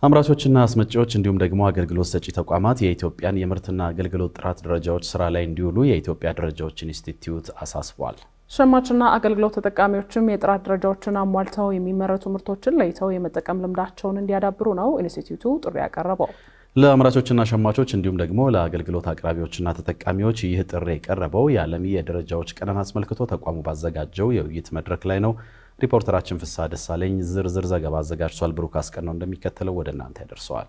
አምራቾችና አስመጪዎች እንዲሁም ደግሞ አገልግሎት ሰጪ ተቋማት የኢትዮጵያን የምርትና አገልግሎት ጥራት ደረጃዎች ስራ ላይ እንዲውሉ የኢትዮጵያ ደረጃዎች ኢንስቲትዩት አሳስቧል። ሸማችና አገልግሎት ተጠቃሚዎችም የጥራት ደረጃዎችን አሟልተው የሚመረቱ ምርቶችን ለይተው የመጠቀም ልምዳቸውን እንዲያዳብሩ ነው ኢንስቲትዩቱ ጥሪ ያቀረበው። ለአምራቾችና ሸማቾች እንዲሁም ደግሞ ለአገልግሎት አቅራቢዎችና ተጠቃሚዎች ይህ ጥሪ የቀረበው የዓለም የደረጃዎች ቀንን አስመልክቶ ተቋሙ ባዘጋጀው የውይይት መድረክ ላይ ነው። ሪፖርተራችን ፍስሐ ደሳለኝ ዝርዝር ዘገባ አዘጋጅቷል። ብሩክ አስቀነው እንደሚከተለው ወደ እናንተ ያደርሰዋል።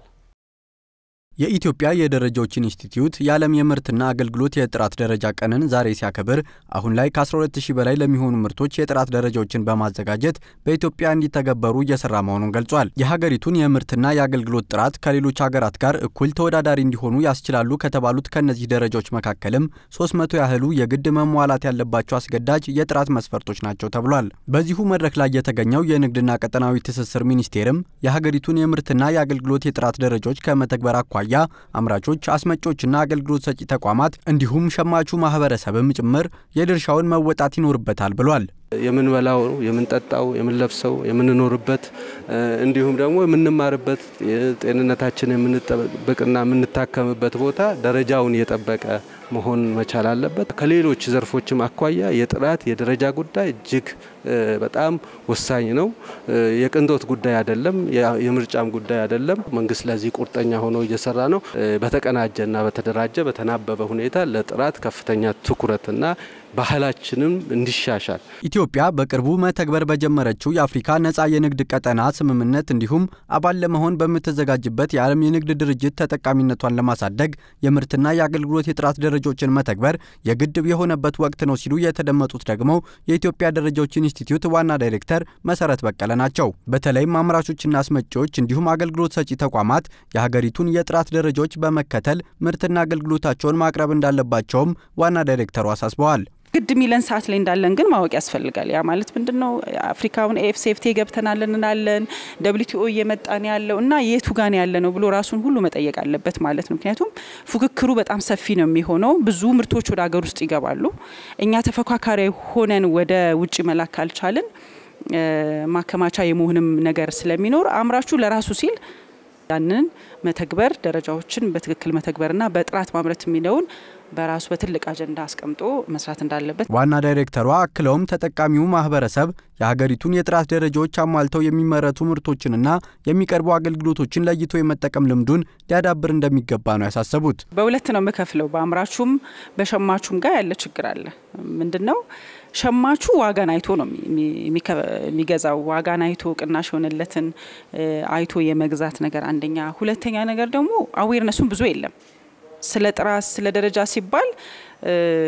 የኢትዮጵያ የደረጃዎች ኢንስቲትዩት የዓለም የምርትና አገልግሎት የጥራት ደረጃ ቀንን ዛሬ ሲያከብር አሁን ላይ ከ12000 በላይ ለሚሆኑ ምርቶች የጥራት ደረጃዎችን በማዘጋጀት በኢትዮጵያ እንዲተገበሩ እየሰራ መሆኑን ገልጿል። የሀገሪቱን የምርትና የአገልግሎት ጥራት ከሌሎች ሀገራት ጋር እኩል ተወዳዳሪ እንዲሆኑ ያስችላሉ ከተባሉት ከነዚህ ደረጃዎች መካከልም 300 ያህሉ የግድ መሟላት ያለባቸው አስገዳጅ የጥራት መስፈርቶች ናቸው ተብሏል። በዚሁ መድረክ ላይ የተገኘው የንግድና ቀጠናዊ ትስስር ሚኒስቴርም የሀገሪቱን የምርትና የአገልግሎት የጥራት ደረጃዎች ከመተግበር አኳያ አምራቾች አስመጪዎችና አገልግሎት ሰጪ ተቋማት እንዲሁም ሸማቹ ማህበረሰብም ጭምር የድርሻውን መወጣት ይኖርበታል ብሏል። የምንበላው የምንጠጣው የምንለብሰው የምንኖርበት እንዲሁም ደግሞ የምንማርበት ጤንነታችን የምንጠብቅና የምንታከምበት ቦታ ደረጃውን የጠበቀ መሆን መቻል አለበት። ከሌሎች ዘርፎችም አኳያ የጥራት የደረጃ ጉዳይ እጅግ በጣም ወሳኝ ነው። የቅንጦት ጉዳይ አይደለም፣ የምርጫም ጉዳይ አይደለም። መንግስት ለዚህ ቁርጠኛ ሆኖ እየሰራ ነው። በተቀናጀና በተደራጀ በተናበበ ሁኔታ ለጥራት ከፍተኛ ትኩረትና ባህላችንም እንዲሻሻል ኢትዮጵያ በቅርቡ መተግበር በጀመረችው የአፍሪካ ነፃ የንግድ ቀጠና ስምምነት እንዲሁም አባል ለመሆን በመተዘጋጅበት የዓለም የንግድ ድርጅት ተጠቃሚነቷን ለማሳደግ የምርትና የአገልግሎት የጥራት ደረጃዎችን መተግበር የግድ የሆነበት ወቅት ነው ሲሉ የተደመጡት ደግሞ የኢትዮጵያ ደረጃዎች ኢንስቲትዩት ዋና ዳይሬክተር መሰረት በቀለ ናቸው። በተለይም አምራቾችና አስመጪዎች እንዲሁም አገልግሎት ሰጪ ተቋማት የሀገሪቱን የጥራት ደረጃዎች በመከተል ምርትና አገልግሎታቸውን ማቅረብ እንዳለባቸውም ዋና ዳይሬክተሩ አሳስበዋል። ግድ ሚለን ሰዓት ላይ እንዳለን ግን ማወቅ ያስፈልጋል። ያ ማለት ምንድነው? አፍሪካውን ኤፍሲኤፍቲ ገብተናለን እናለን WTO እየመጣን ያለው እና የቱ ጋር ያለ ነው ብሎ ራሱን ሁሉ መጠየቅ አለበት ማለት ነው። ምክንያቱም ፉክክሩ በጣም ሰፊ ነው የሚሆነው። ብዙ ምርቶች ወደ ሀገር ውስጥ ይገባሉ። እኛ ተፈካካሪ ሆነን ወደ ውጪ መላክ ካልቻልን ማከማቻ የመሆንም ነገር ስለሚኖር አምራቹ ለራሱ ሲል ያንን መተግበር ደረጃዎችን በትክክል መተግበርና በጥራት ማምረት የሚለውን በራሱ በትልቅ አጀንዳ አስቀምጦ መስራት እንዳለበት ዋና ዳይሬክተሯ አክለውም ተጠቃሚው ማህበረሰብ የሀገሪቱን የጥራት ደረጃዎች አሟልተው የሚመረቱ ምርቶችንና የሚቀርቡ አገልግሎቶችን ለይቶ የመጠቀም ልምዱን ሊያዳብር እንደሚገባ ነው ያሳሰቡት። በሁለት ነው መከፍለው በአምራቹም በሸማቹም ጋር ያለ ችግር አለ። ምንድነው? ሸማቹ ዋጋን አይቶ ነው የሚገዛው። ዋጋን አይቶ ቅናሽ ሆነለትን አይቶ የመግዛት ነገር አንደኛ። ሁለተኛ ነገር ደግሞ አዌርነሱን ብዙ የለም። ስለ ጥራት ስለ ደረጃ ሲባል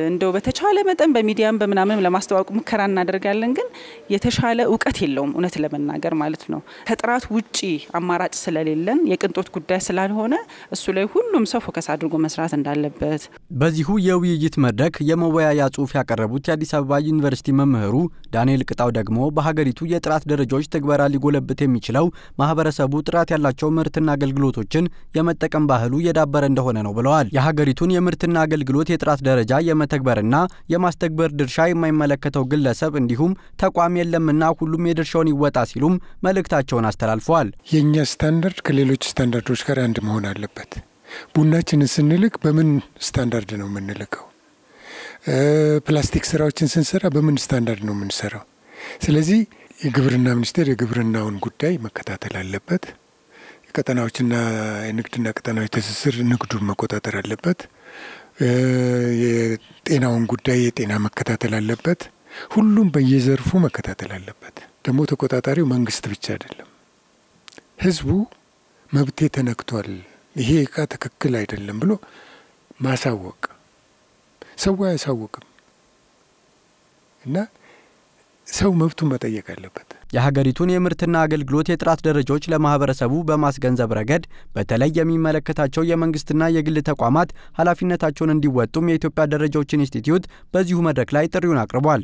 እንደው በተቻለ መጠን በሚዲያም በመናምን ለማስተዋወቅ ሙከራ እናደርጋለን፣ ግን የተሻለ ዕውቀት የለውም እውነት ለመናገር ማለት ነው። ከጥራት ውጪ አማራጭ ስለሌለን የቅንጦት ጉዳይ ስላልሆነ እሱ ላይ ሁሉም ሰው ፎከስ አድርጎ መስራት እንዳለበት። በዚሁ የውይይት መድረክ የመወያያ ጽሑፍ ያቀረቡት የአዲስ አበባ ዩኒቨርሲቲ መምህሩ ዳንኤል ቅጣው ደግሞ በሀገሪቱ የጥራት ደረጃዎች ተግባራ ሊጎለብት የሚችለው ማህበረሰቡ ጥራት ያላቸው ምርትና አገልግሎቶችን የመጠቀም ባህሉ የዳበረ እንደሆነ ነው ብለዋል። የሀገሪቱን የምርትና አገልግሎት የጥራት ደረጃ የመተግበርና የማስተግበር ድርሻ የማይመለከተው ግለሰብ እንዲሁም ተቋም የለምና ሁሉም የድርሻውን ይወጣ ሲሉም መልእክታቸውን አስተላልፈዋል። የኛ ስታንዳርድ ከሌሎች ስታንዳርዶች ጋር አንድ መሆን አለበት። ቡናችንን ስንልክ በምን ስታንዳርድ ነው የምንልከው? ፕላስቲክ ስራዎችን ስንሰራ በምን ስታንዳርድ ነው የምንሰራው? ስለዚህ የግብርና ሚኒስቴር የግብርናውን ጉዳይ መከታተል አለበት። የቀጠናዎችና የንግድና ቀጠናዊ ትስስር ንግዱን መቆጣጠር አለበት። የጤናውን ጉዳይ የጤና መከታተል አለበት። ሁሉም በየዘርፉ መከታተል አለበት። ደግሞ ተቆጣጣሪው መንግስት ብቻ አይደለም። ህዝቡ መብቴ ተነክቷል፣ ይሄ እቃ ትክክል አይደለም ብሎ ማሳወቅ። ሰው አያሳውቅም እና ሰው መብቱን መጠየቅ አለበት። የሀገሪቱን የምርትና አገልግሎት የጥራት ደረጃዎች ለማህበረሰቡ በማስገንዘብ ረገድ በተለይ የሚመለከታቸው የመንግስትና የግል ተቋማት ኃላፊነታቸውን እንዲወጡም የኢትዮጵያ ደረጃዎች ኢንስቲትዩት በዚሁ መድረክ ላይ ጥሪውን አቅርቧል።